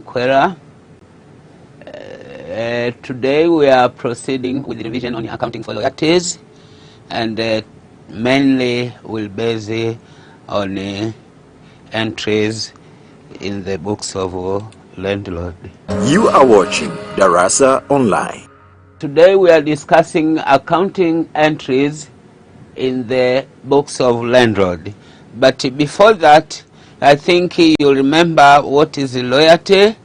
Kwera. Today we are proceeding with the revision on accounting for royalties, and mainly will base on entries in the books of landlord. You are watching Darasa Online. Today we are discussing accounting entries in the books of landlord. But before that, I think you remember what is loyalty,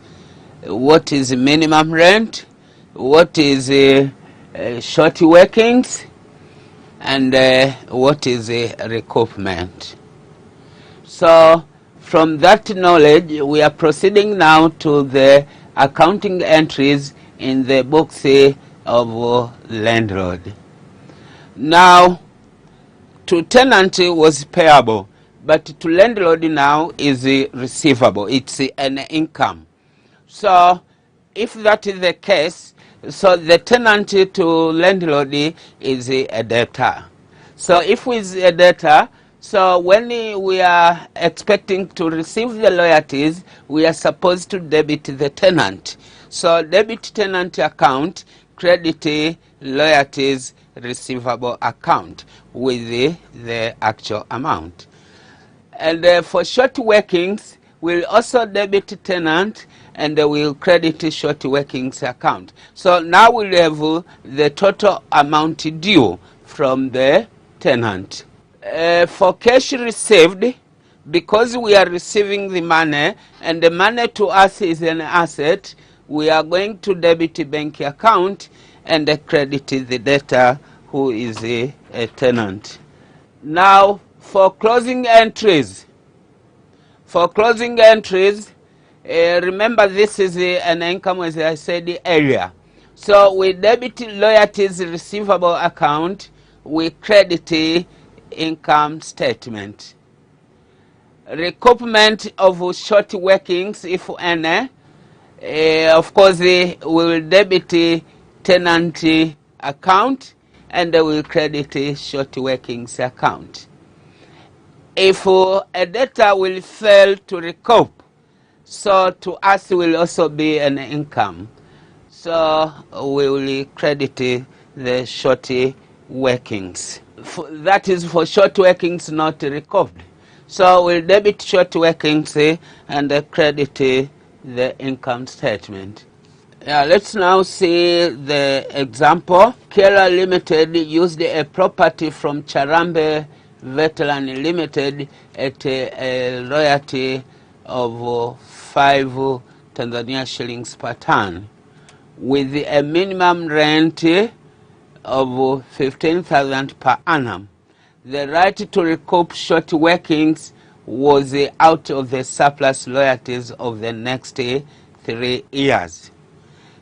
what is minimum rent, what is short workings, and what is recoupment. So from that knowledge, we are proceeding now to the accounting entries in the books of landlord. Now, to tenant was payable, but to landlord now is receivable. It's an income. So if that is the case, so the tenant to landlord is a debtor. So if we is a debtor, so when we are expecting to receive the royalties, we are supposed to debit the tenant. So debit tenant account, credit royalties receivable account with the actual amount. And for short workings, we'll also debit tenant and we'll credit short workings account. So now we'll have the total amount due from the tenant. For cash received, because we are receiving the money and the money to us is an asset, we are going to debit bank account and credit the debtor who is a tenant. Now for closing entries. For closing entries, remember this is an income, as I said earlier. So we debit royalties receivable account, we credit income statement. Recoupment of short workings, if any, of course we will debit tenant account and we will credit short workings account. If a debtor will fail to recoup, so to us will also be an income. So we will credit the short workings. That is for short workings not recouped. So we'll debit short workings and credit the income statement. Let's now see the example. Kera Limited used a property from Charambe Veteran Limited at a royalty of 5 Tanzania shillings per ton, with a minimum rent of 15,000 per annum. The right to recoup short workings was out of the surplus royalties of the next 3 years.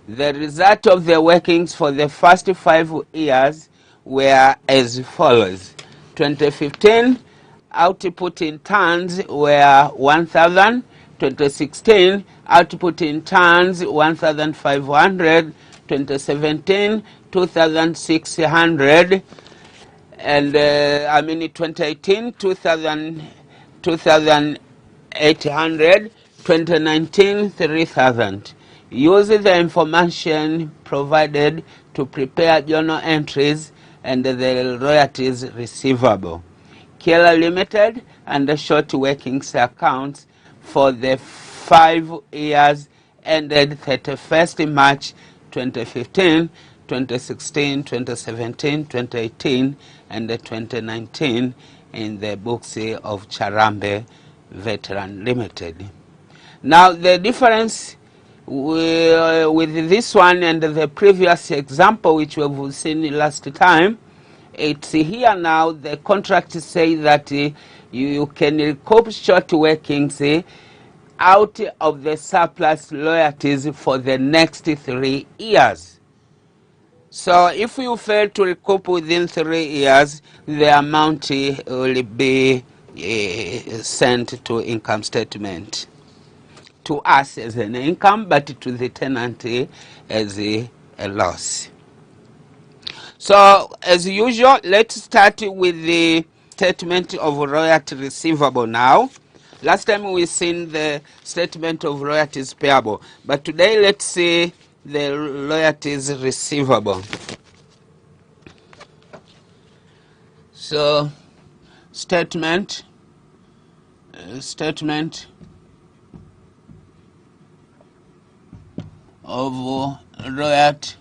The result of the workings for the first 5 years were as follows. 2015, output in tons were 1,000. 2016, output in tons 1,500. 2017, 2,600. And 2018, 2,800. 2019, 3,000. Use the information provided to prepare journal entries and the royalties receivable. Kela Limited and the short workings accounts for the 5 years ended 31st March 2015, 2016, 2017, 2018, and 2019 in the books of Charambe Veteran Limited. Now the difference with this one and the previous example which we have seen last time, it's here now the contract say that you can recoup short workings out of the surplus royalties for the next 3 years. So if you fail to recoup within 3 years, the amount will be sent to income statement. To us as an income, but to the tenant as a loss. So as usual, let's start with the statement of royalty receivable now. Last time we seen the statement of royalties payable, but today let's see the royalties receivable. So statement of royalty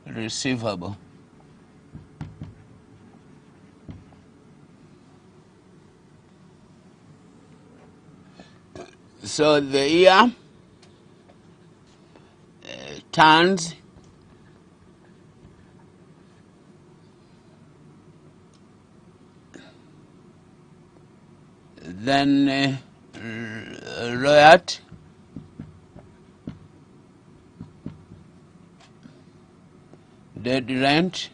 receivable. So the year turns then royalty dead rent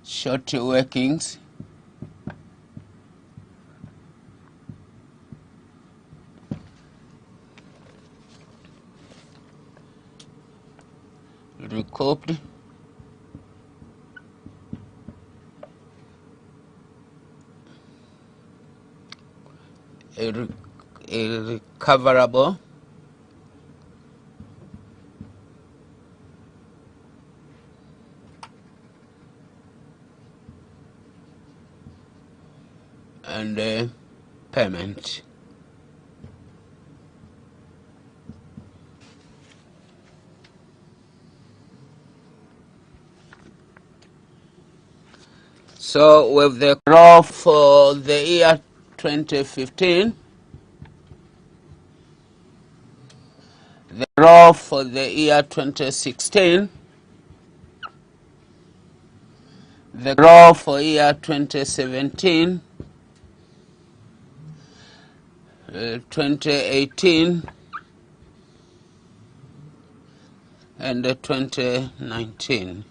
short workings recouped irrecoverable and payment. So with the graph for the year 2015, the graph for the year 2016, the graph for year 2017, 2018, and 2019.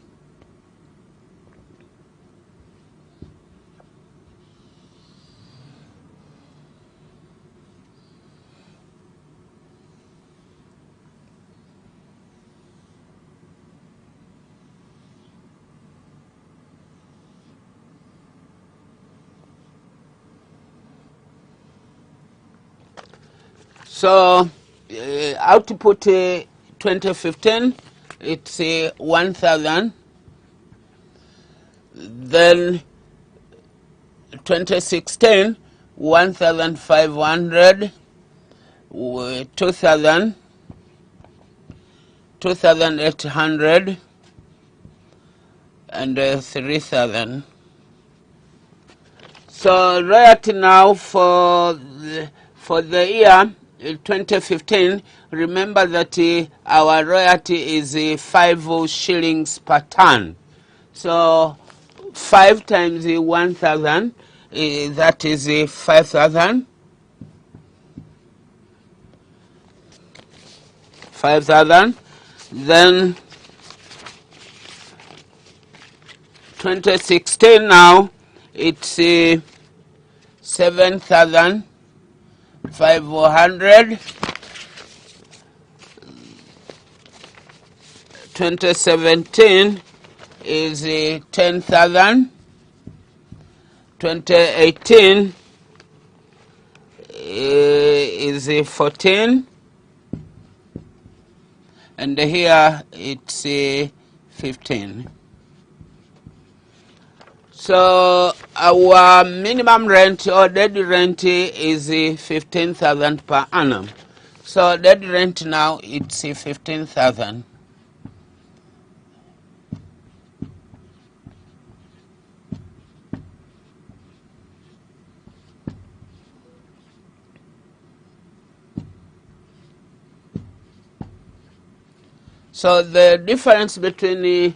So output 2015, it's 1,000. Then 2016, 1,500, 2,000, 2,800, and 3,000. So royalty now for the year 2015, remember that our royalty is 5 shillings per ton. So 5 times 1,000, that is 5,000. 5,000. Then 2016 now, it's 7,500. 2017 is 10,000. 2018 is 14. And here it's 15. So our minimum rent or dead rent is 15,000 per annum. So dead rent now it's 15,000. So the difference between the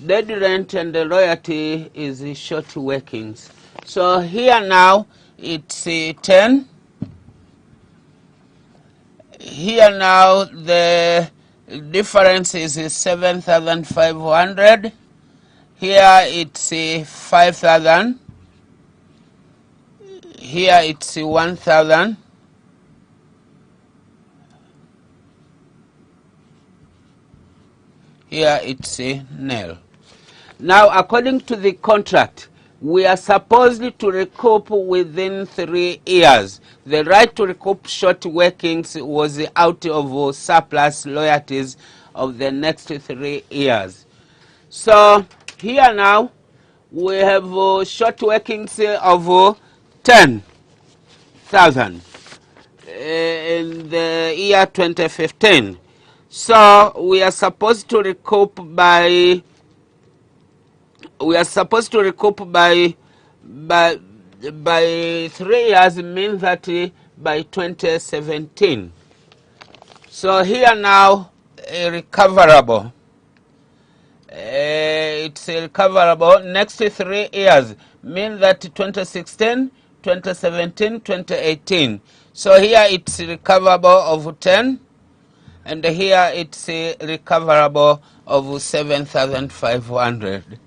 dead rent and the royalty is the short workings. So here now it's 10. Here now the difference is 7,500. Here it's 5,000. Here it's 1,000. Here it's nil. Now, according to the contract, we are supposed to recoup within 3 years. The right to recoup short workings was out of surplus royalties of the next 3 years. So here now we have short workings of 10,000 in the year 2015. So we are supposed to recoup by 3 years, means that by 2017. So here now recoverable. It's recoverable next 3 years, means that 2016, 2017, 2018. So here it's recoverable of 10, and here it's recoverable of 7,500.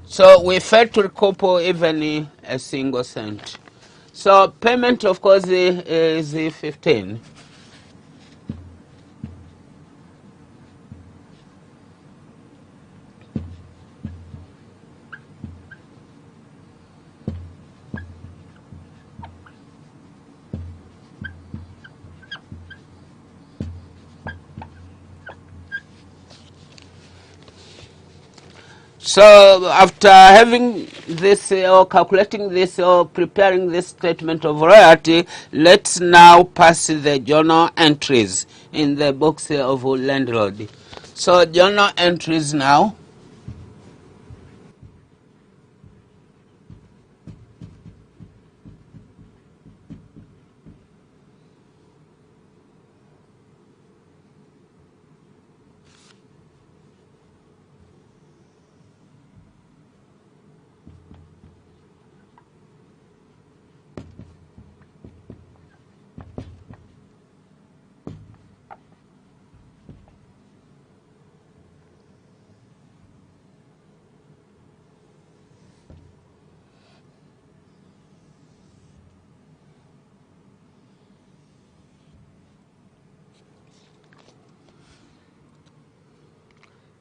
So we failed to recoup even a single cent. So payment, of course, is 15. So after having this or calculating this or preparing this statement of royalty, let's now pass the journal entries in the books of landlord. So journal entries now.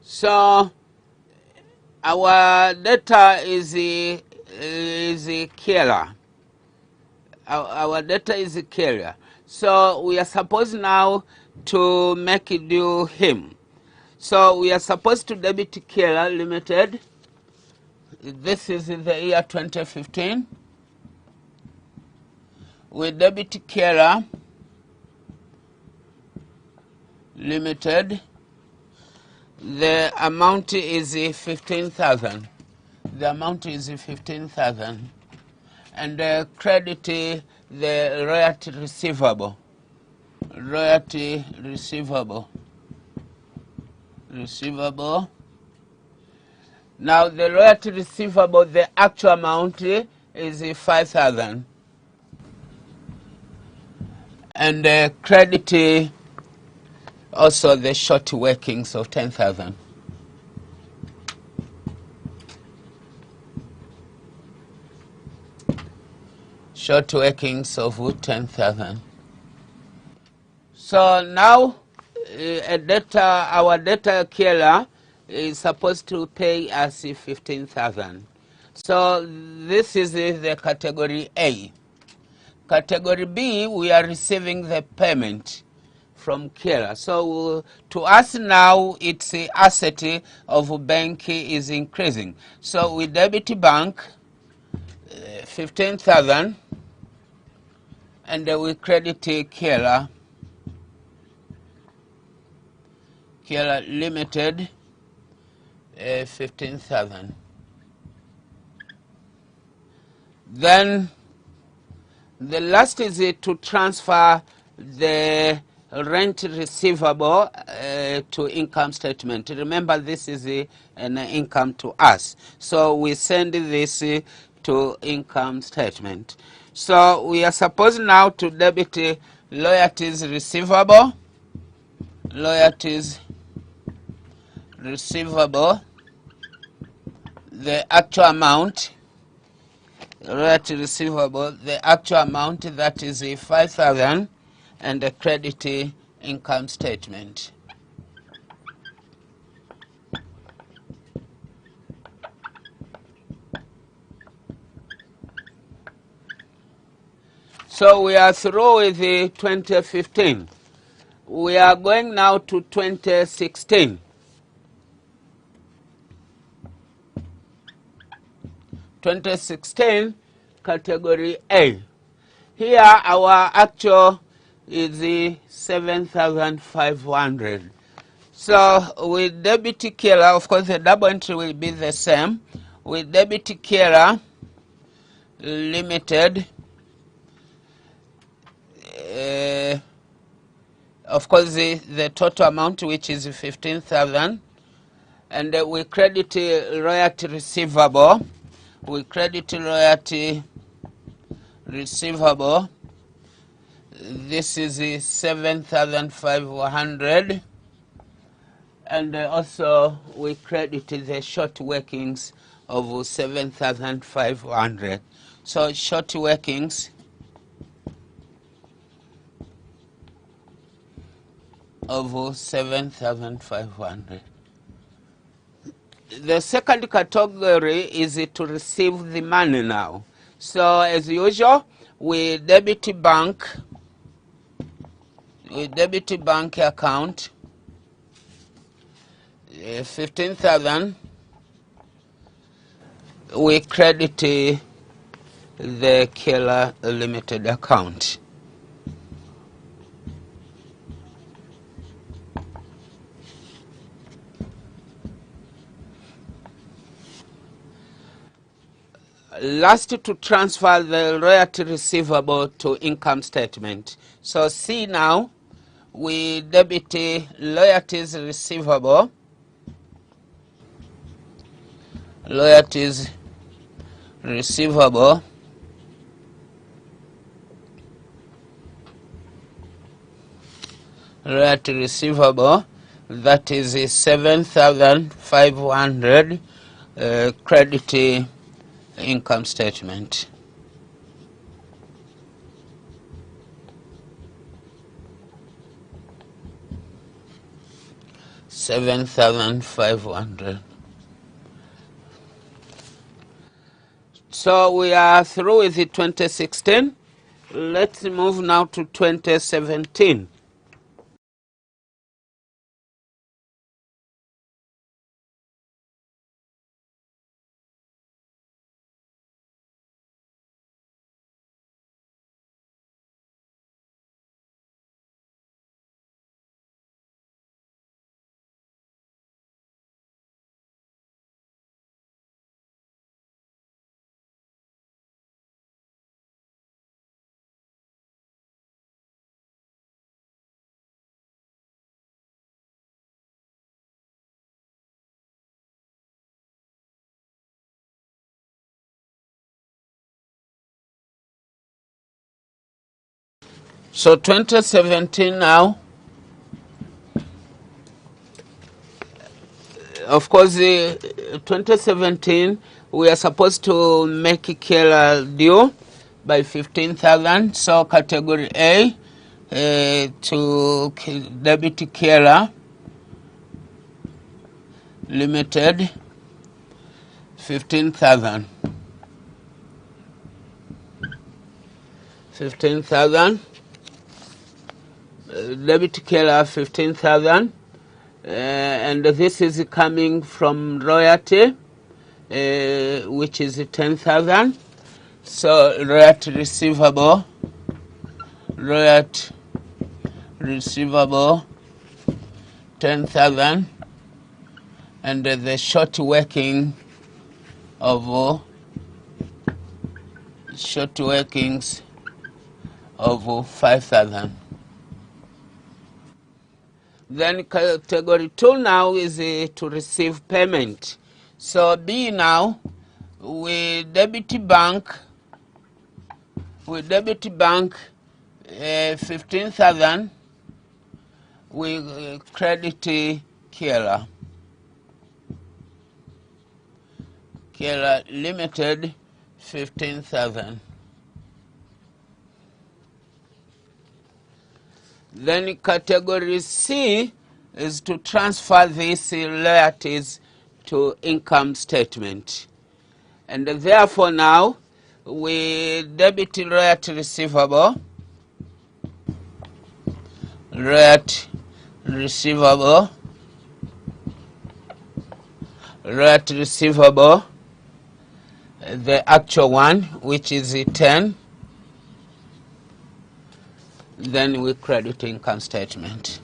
So our data is a killer. Our data is a carrier. So we are supposed now to make it due him. So we are supposed to debit Kela Limited. This is in the year 2015. We debit Kela Limited. The amount is 15,000. The amount is 15,000. And credit the royalty receivable. Royalty receivable. Receivable. Now the royalty receivable, the actual amount is 5,000. And credit also the short workings of 10,000. Short workings of 10,000. So now our data killer is supposed to pay us 15,000. So this is the category A. Category B, we are receiving the payment from Kira. So to us now, it's the asset of bank is increasing. So we debit bank 15,000, and we credit Kira Limited 15,000. Then the last is to transfer the rent receivable to income statement. Remember, this is an income to us. So we send this to income statement. So we are supposed now to debit royalties receivable. Royalties receivable. The actual amount. Royalty receivable, the actual amount, that is 5,000, and the credit income statement. So we are through with the 2015. We are going now to 2016. 2016, category A. Here our actual is the 7,500. So with debit Killer, of course the double entry will be the same. With debit Killer Limited, of course the total amount, which is 15,000, and we credit royalty receivable. We credit royalty receivable. This is 7,500, and also we credit the short workings of 7,500. So short workings of 7,500. The second category is to receive the money now. So as usual, we debit bank account 15,000. We credit the Killer Limited account. Last, to transfer the royalty receivable to income statement. So see now, we debit royalties receivable, royalty receivable, that is 7,500, credit income statement. $7,500. So we are through with the 2016. Let's move now to 2017. So 2017 now, of course, 2017 we are supposed to make Killer due by 15,000. So category A, to debit Killer Limited 15,000. 15,000. Debit Killer 15,000. And this is coming from royalty, which is 10,000. So royalty receivable 10,000, and the short working of short workings of 5,000. Then category 2 now is to receive payment. So B now, we debit bank 15,000. We credit Killer Limited 15,000. Then category C is to transfer these royalties to income statement. And therefore now we debit royalty receivable, royalty receivable, royalty receivable, the actual one, which is 10. Then we credit income statement.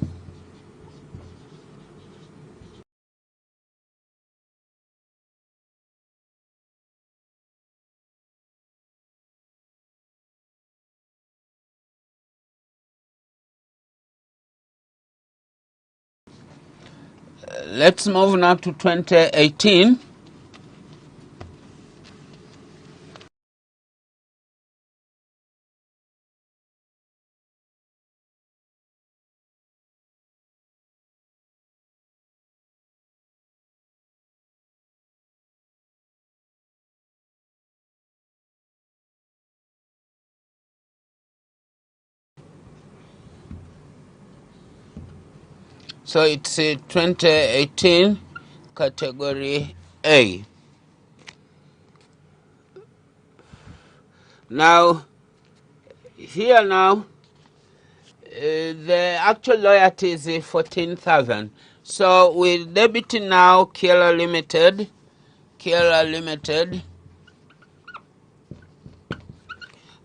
Let's move now to 2018. So it's 2018 category A. Now, here now, the actual royalty is 14,000. So we debit now Kira Limited,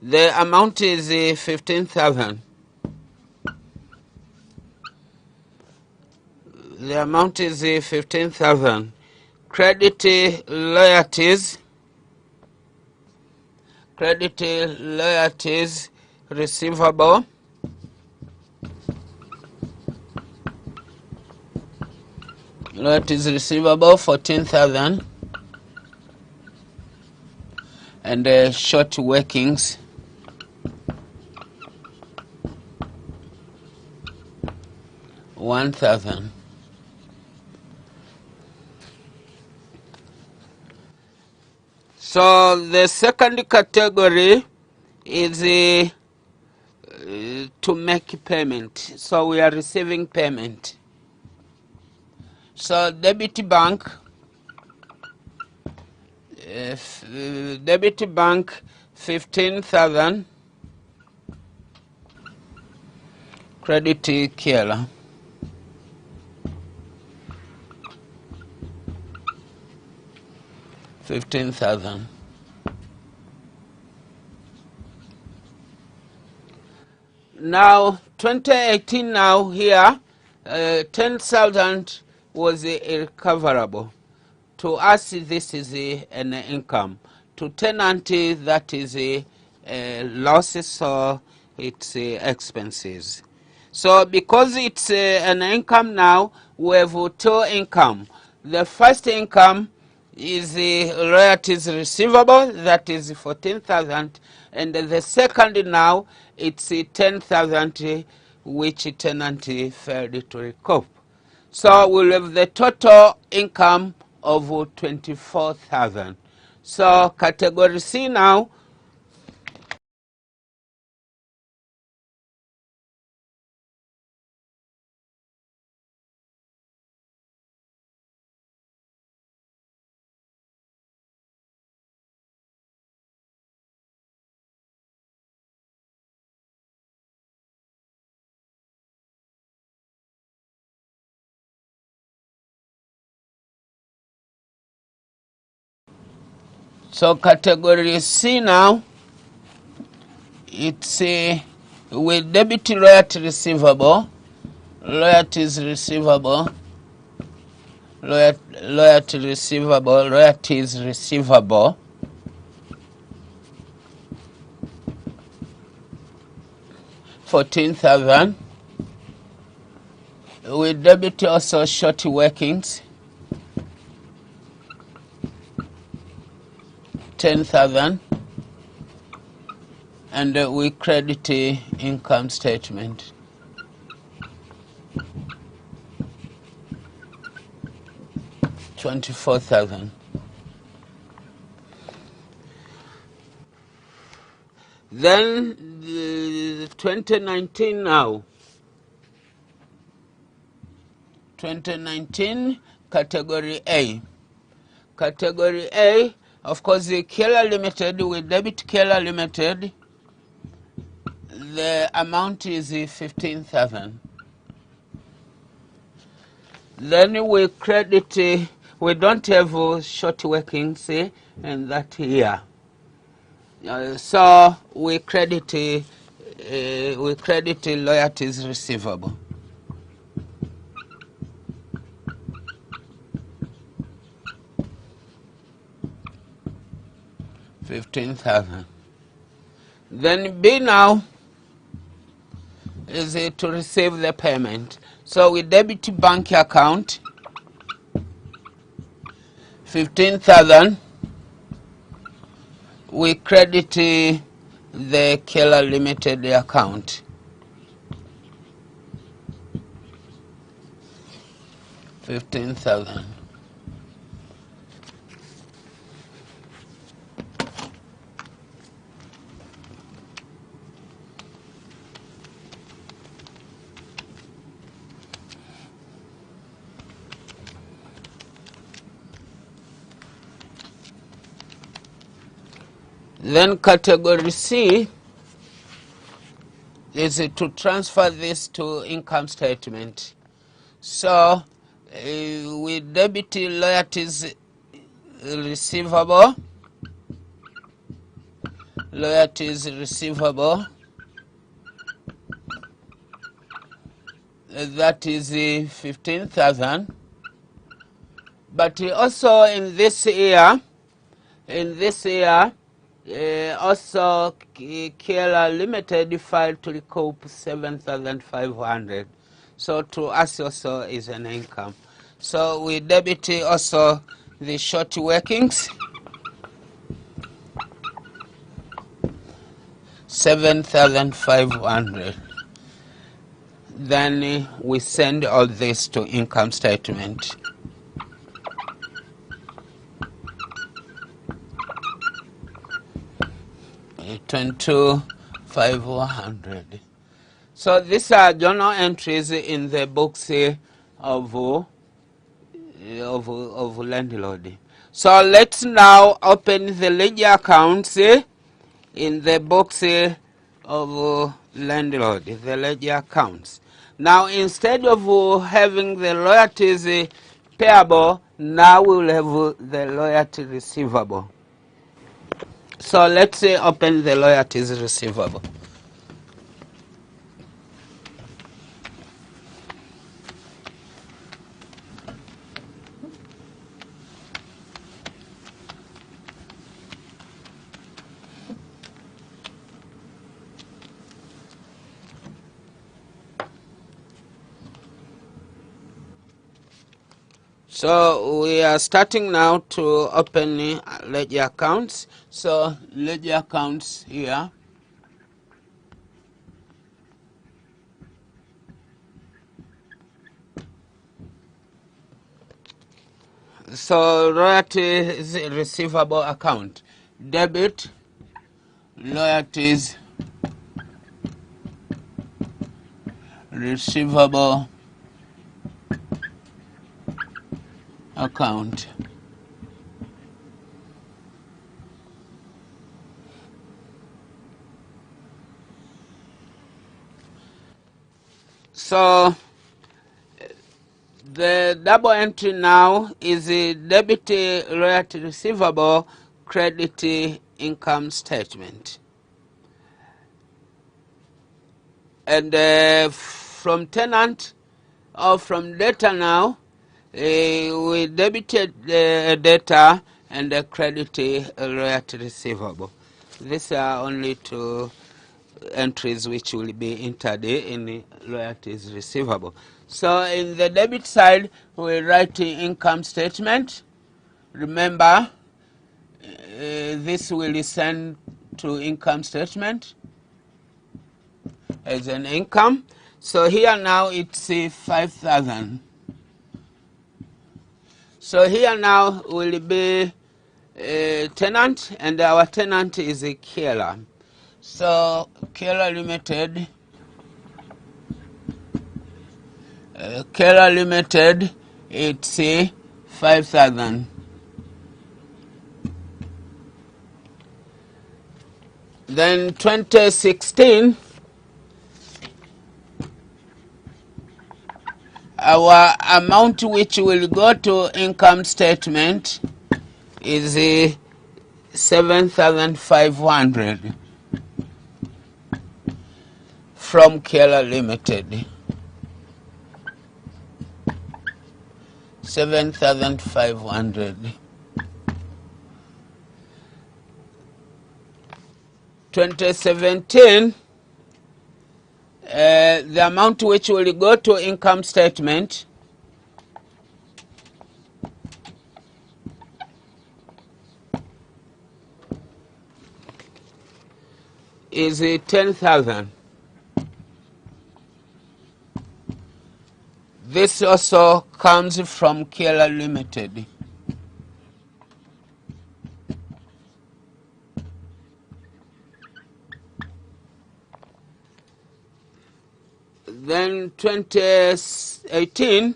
the amount is 15,000. The amount is 15,000. Credit royalties, receivable, royalties receivable 14,000, and short workings 1,000. So the second category is to make payment. So we are receiving payment. So debit bank, debit bank 15,000, credit Kira 15,000. Now 2018 now here 10,000 was irrecoverable. To us this is an income. To tenant that is losses or its expenses. So because it's an income now, we have two income. The first income is the royalties receivable, that is 14,000, and the second now it's 10,000 which tenant failed to recoup. So we'll have the total income of 24,000. So category C now, so category C now, it's with debit royalty receivable, royalties receivable, royalties receivable, 14,000. With debit also short workings, 10,000. And we credit income statement. $24,000. Then 2019 now, 2019, category A. Category A, of course, the Keller Limited, we debit Keller Limited. The amount is 15,000. Then we credit, we don't have short workings in that year. So we credit royalties receivable. $15,000. Then B now is to receive the payment. So we debit bank account 15,000. We credit the Keller Limited account 15,000. Then category C is to transfer this to income statement. So we debit royalties receivable. Royalties receivable. That is 15,000. But also in this year, also Keller Limited filed to recoup 7,500. So to us also is an income. So we debit also the short workings 7,500. Then we send all this to income statement. $22,500. So these are journal entries in the books of landlord. So let's now open the ledger accounts in the books of landlord, the ledger accounts. Now instead of having the royalties payable, now we will have the royalty receivable. So let's open the royalties receivable. So we are starting now to open ledger accounts. So ledger accounts here. So royalties receivable account. Debit, royalties receivable account. So the double entry now is a debit royalty receivable, credit income statement. And from tenant or from debtor now, we debited the debtor and credit royalty receivable. These are only two entries which will be entered in royalties receivable. So in the debit side, we write the income statement. Remember, this will send to income statement as an income. So here now it's 5,000. So here now will be a tenant, and our tenant is a Keller. So Keller Limited Kela Limited, it's 5,000. Then 2016, our amount which will go to income statement is 7,500 from Kela Limited. 7,500. 2017, the amount which will go to income statement is 10,000. This also comes from Kela Limited. Then 2018,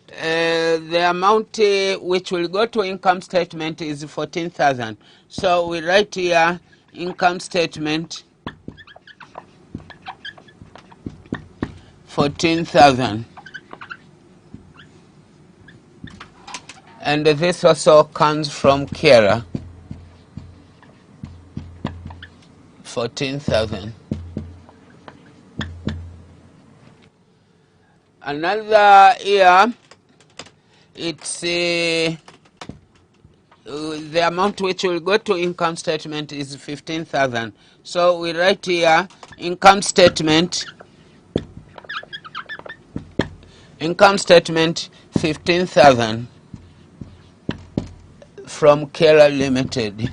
the amount which will go to income statement is 14,000. So we write here income statement 14,000. And this also comes from Kera, 14,000. Another year, it's the amount which will go to income statement is 15,000. So we write here income statement 15,000 from Kera Limited.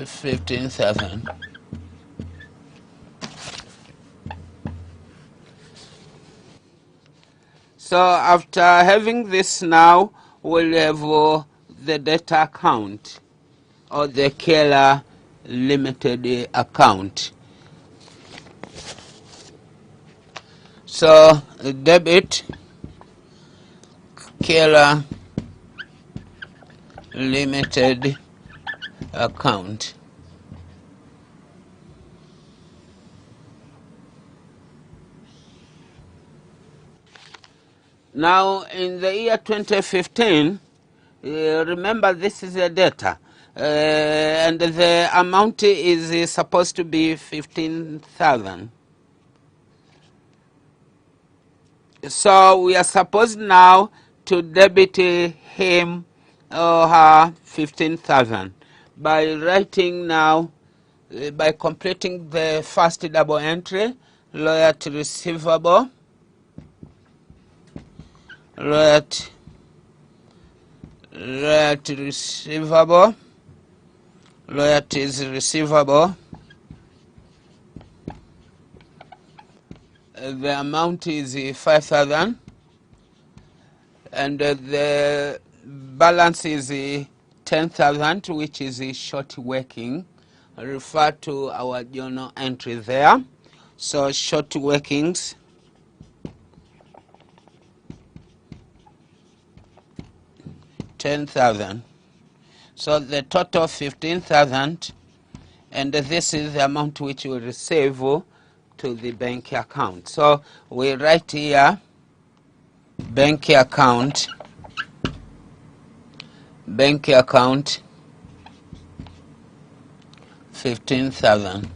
15,000. So after having this now, we'll have the data account or the Kera Limited account. So debit Kera Limited account. Now in the year 2015, remember this is a data, and the amount is supposed to be 15,000. So we are supposed now to debit him or her 15,000 by writing now, by completing the first double entry, royalty receivable, royalty receivable, royalties receivable. The amount is 5,000, and the balance is 10,000, which is short working. Refer to our journal entry there. So short workings, 10,000. So the total 15,000, and this is the amount which we receive to the bank account. So we write here bank account 15,000.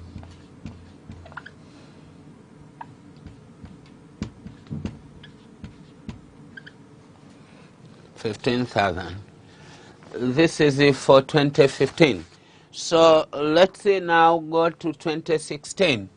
This is for 2015. So let's now go to 2016.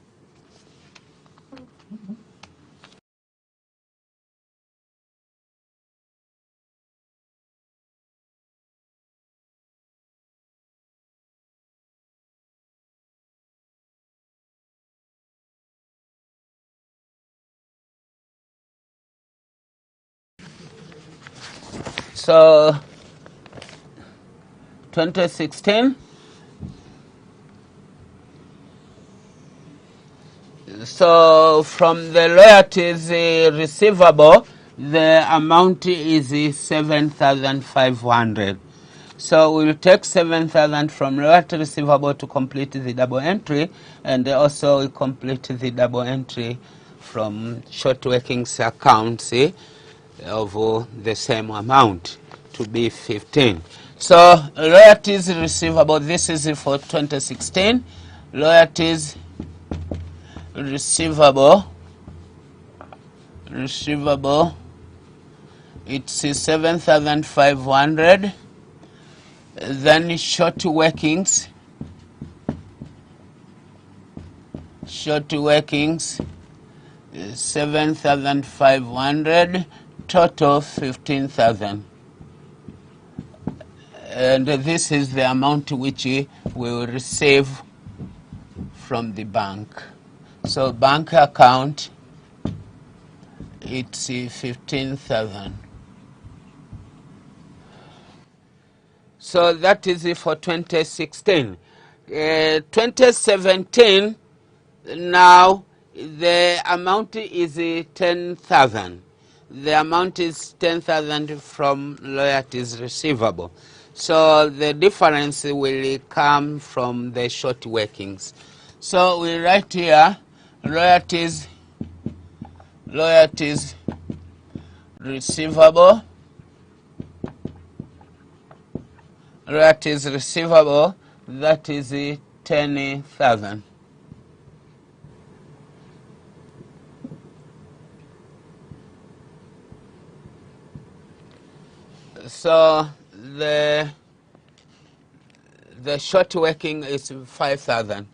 So 2016, So from the royalties receivable, the amount is 7,500. So we'll take 7,000 from royalty receivable to complete the double entry, and also we complete the double entry from short workings accounts of the same amount to be 15. So royalties receivable, this is for 2016. Royalties receivable, it's 7,500. Then short workings, 7,500, total 15,000. And this is the amount which we will receive from the bank. So bank account, it's 15,000. So that is it for 2016. 2017, now the amount is 10,000. The amount is 10,000 from royalties receivable. So the difference will come from the short workings. So we write here royalties receivable. Royalties receivable, that is 10,000. So the short working is 5,000.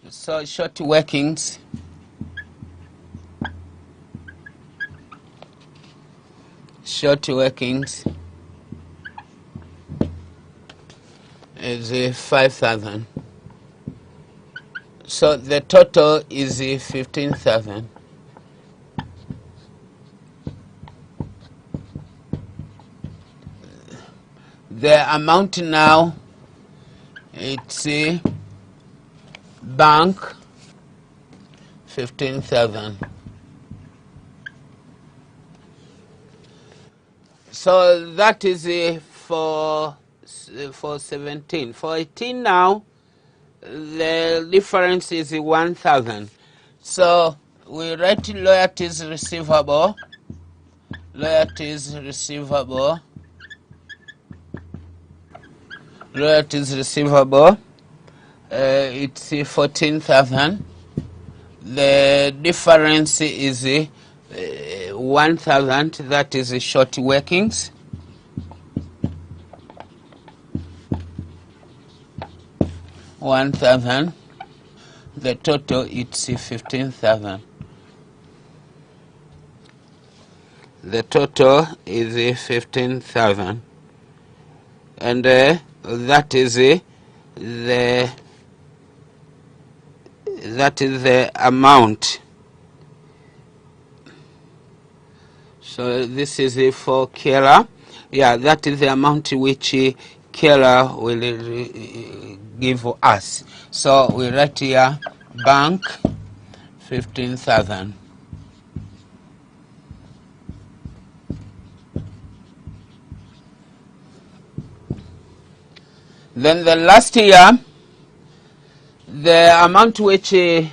So short workings, is 5,000. So the total is 15,000. The amount now, it's bank 15,000. So that is for 17. For 18 now, the difference is 1,000. So we write royalties receivable. It's 14,000. The difference is 1,000. That is short workings. 1,000. The total it's 15,000. The total is 15,000, and that is the amount. So this is for Kela. Yeah, that is the amount which Kela will give us. So we write here bank 15,000. Then the last year, the amount which we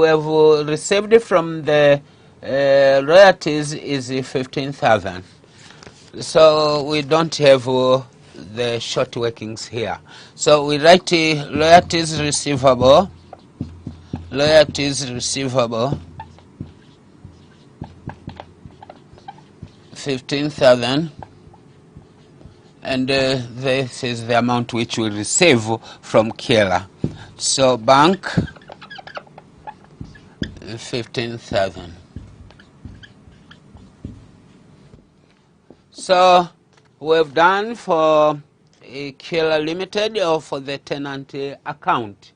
have received from the royalties is 15,000. So we don't have the short workings here. So we write royalties receivable, 15,000. And this is the amount which we receive from Kela. So bank 15,000. So we've done for Kela Limited or for the tenant account,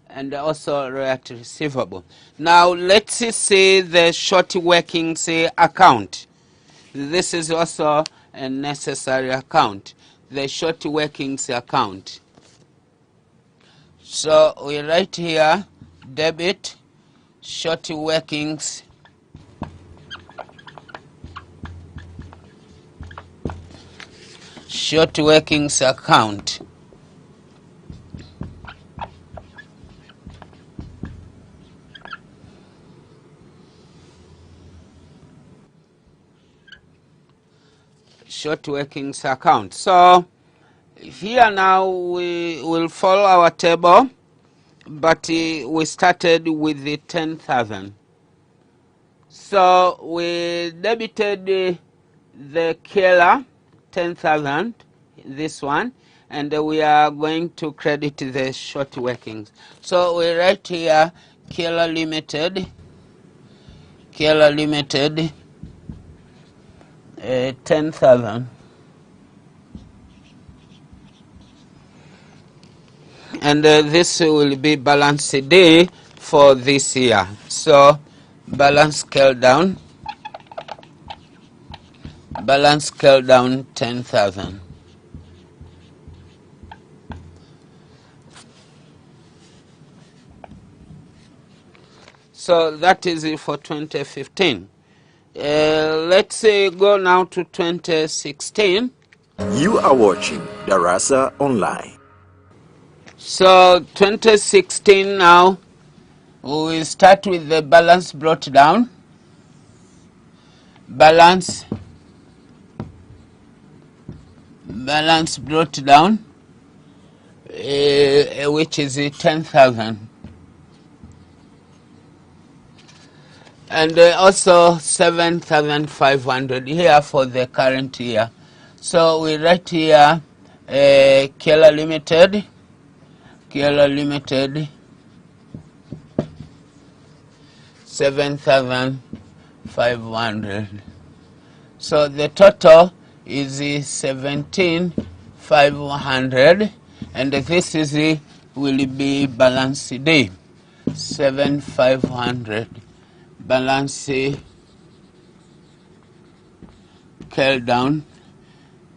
and also royalty receivable. Now let's see the short workings account. This is also a necessary account, the short workings account. So we write here debit short workings account. Short workings account. So here now we will follow our table, but we started with the 10,000. So we debited the killer 10,000, this one, and we are going to credit the short workings. So we write here killer limited 10,000, and this will be balance day for this year. So balance scale down 10,000. So that is it for 2015. Let's go now to 2016. You are watching Darasa Online. So 2016 now, we start with the balance brought down. Balance brought down, which is 10,000. And also 7,500 here for the current year. So we write here Killer Limited 7,500. So the total is 17,500, and this is will be balance day 7,500. Balance scale down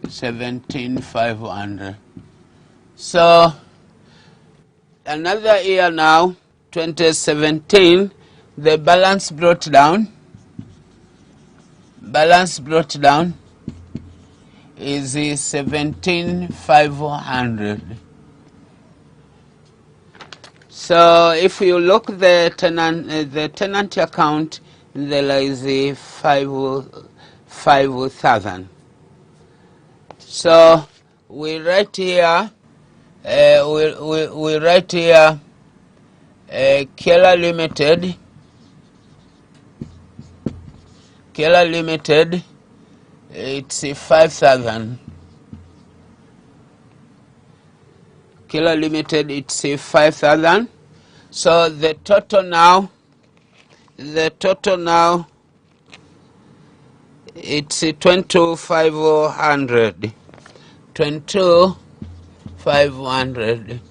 17,500. So another year now, 2017, the balance brought down is 17,500. So if you look the tenant account, there is 5,000. So we write here we write here Killer Limited it's 5,000. Killer Limited, it's 5,000. So the total now it's 22,500. 22,500.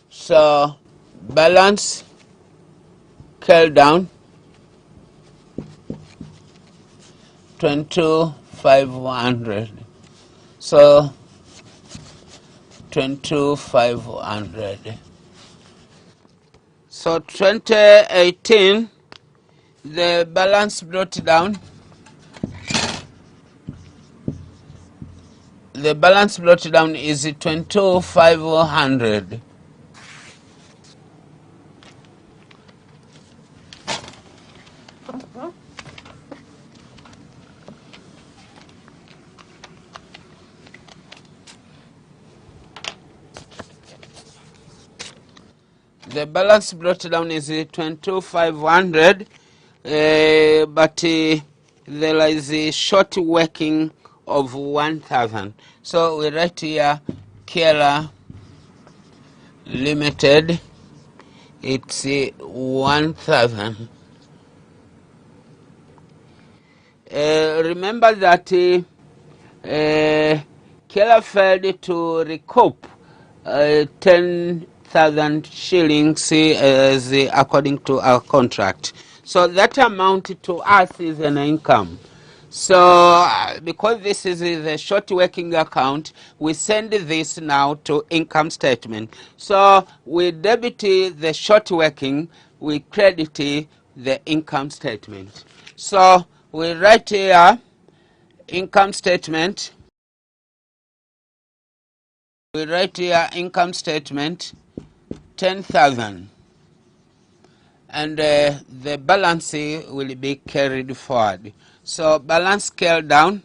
So balance scale down 22,500. So 22,500. So 2018, the balance brought down. The balance brought down is 22,500. The balance brought down is 22,500, but there is a short working of 1,000. So we write here Killer Limited, it's 1,000. Remember that Killer failed to recoup 10,000 shillings according to our contract. So that amount to us is an income. So because this is the short working account, we send this now to income statement. So we debit the short working, we credit the income statement. So we write here income statement. We write here income statement 10,000, and the balance will be carried forward. So balance scale down.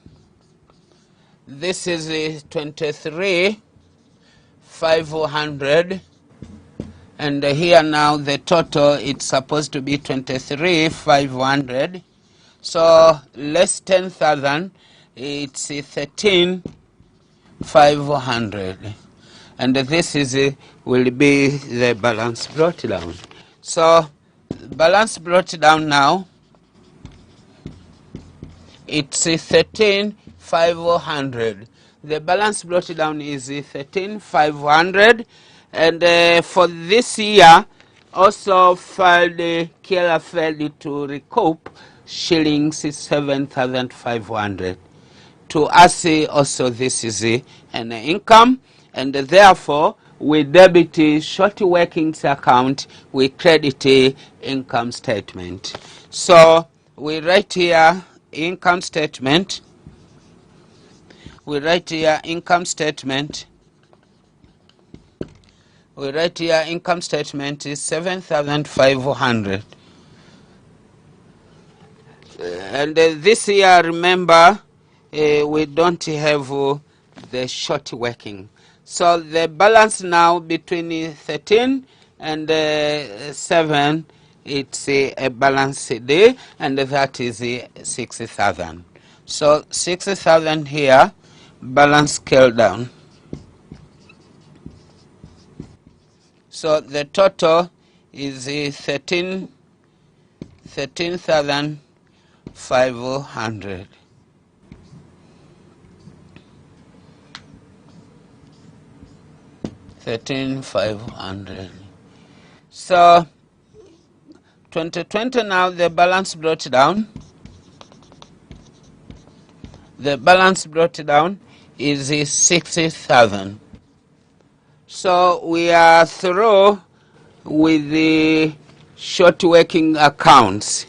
This is 23,500, and here now the total, it's supposed to be 23,500. So less 10,000, it's 13,500, and this is will be the balance brought down. So balance brought down now, it's 13,500. The balance brought down is 13,500, and for this year also Kela failed to recoup shillings 7,500. To us also this is an income, and therefore we debit short workings account, we credit income statement. So we write here income statement. We write here income statement. We write here income statement is 7,500. And this year, remember, we don't have the short working. So the balance now between 13 and 7, it's a balance day, and that is 6,000. So 6,000 here, balance scale down. So the total is 13,500. So 2020 now, the balance brought down. The balance brought down is 60,000. So we are through with the short working accounts,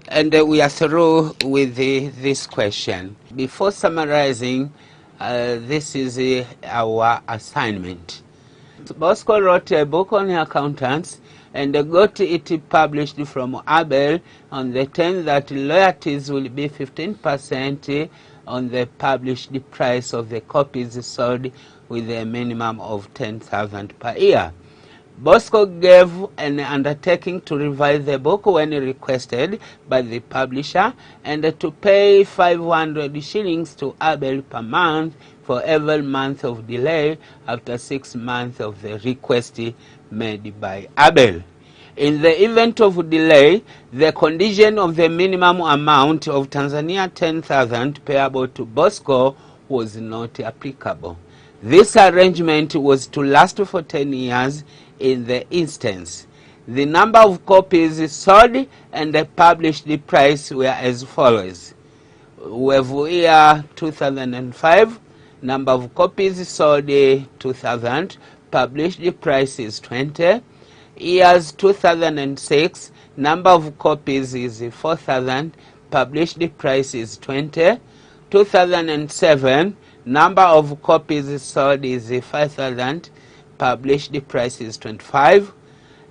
and we are through with this question. Before summarizing, this is our assignment. Bosco wrote a book on accountants and got it published from Abel on the 10th that royalties will be 15% on the published price of the copies sold with a minimum of 10,000 per year. Bosco gave an undertaking to revise the book when requested by the publisher, and to pay 500 shillings to Abel per month for every month of delay after 6 months of the request made by Abel. In the event of delay, the condition of the minimum amount of Tanzania 10,000 payable to Bosco was not applicable. This arrangement was to last for 10 years in the instance. The number of copies sold and the published price were as follows. We have year 2005, number of copies sold 2,000, published price is 20. Years 2006, number of copies is 4,000, published price is 20. 2007, number of copies sold is 5,000, published price is 25.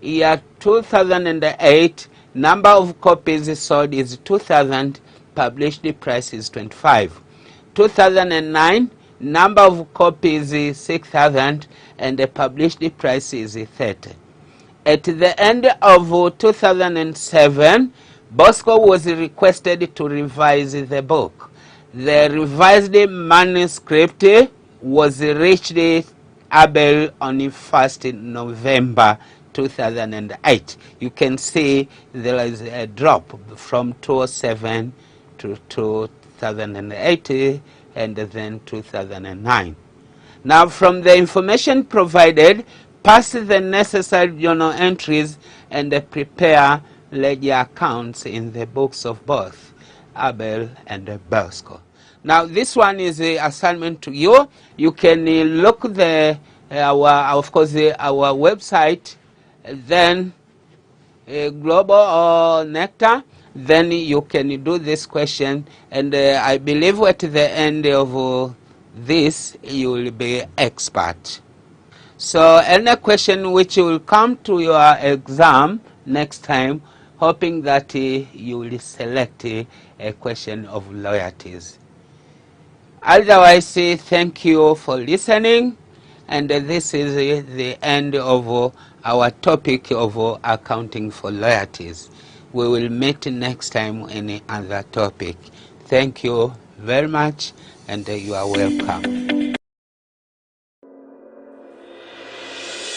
Year 2008, number of copies sold is 2,000, published price is 25. 2009, number of copies is 6,000, and the published price is 30. At the end of 2007, Bosco was requested to revise the book. The revised manuscript was reached Abel on 1st November 2008. You can see there is a drop from 2007 to 2008 and then 2009. Now, from the information provided, pass the necessary journal entries and prepare ledger accounts in the books of both. Abel, and Bosco. Now this one is an assignment to you. You can look of course our website, then Global or Nectar, then you can do this question, and I believe at the end of this you will be expert. So any question which will come to your exam next time, hoping that you will select a question of loyalties. Otherwise, thank you for listening, and this is the end of our topic of accounting for loyalties. We will meet next time in another topic. Thank you very much, and you are welcome.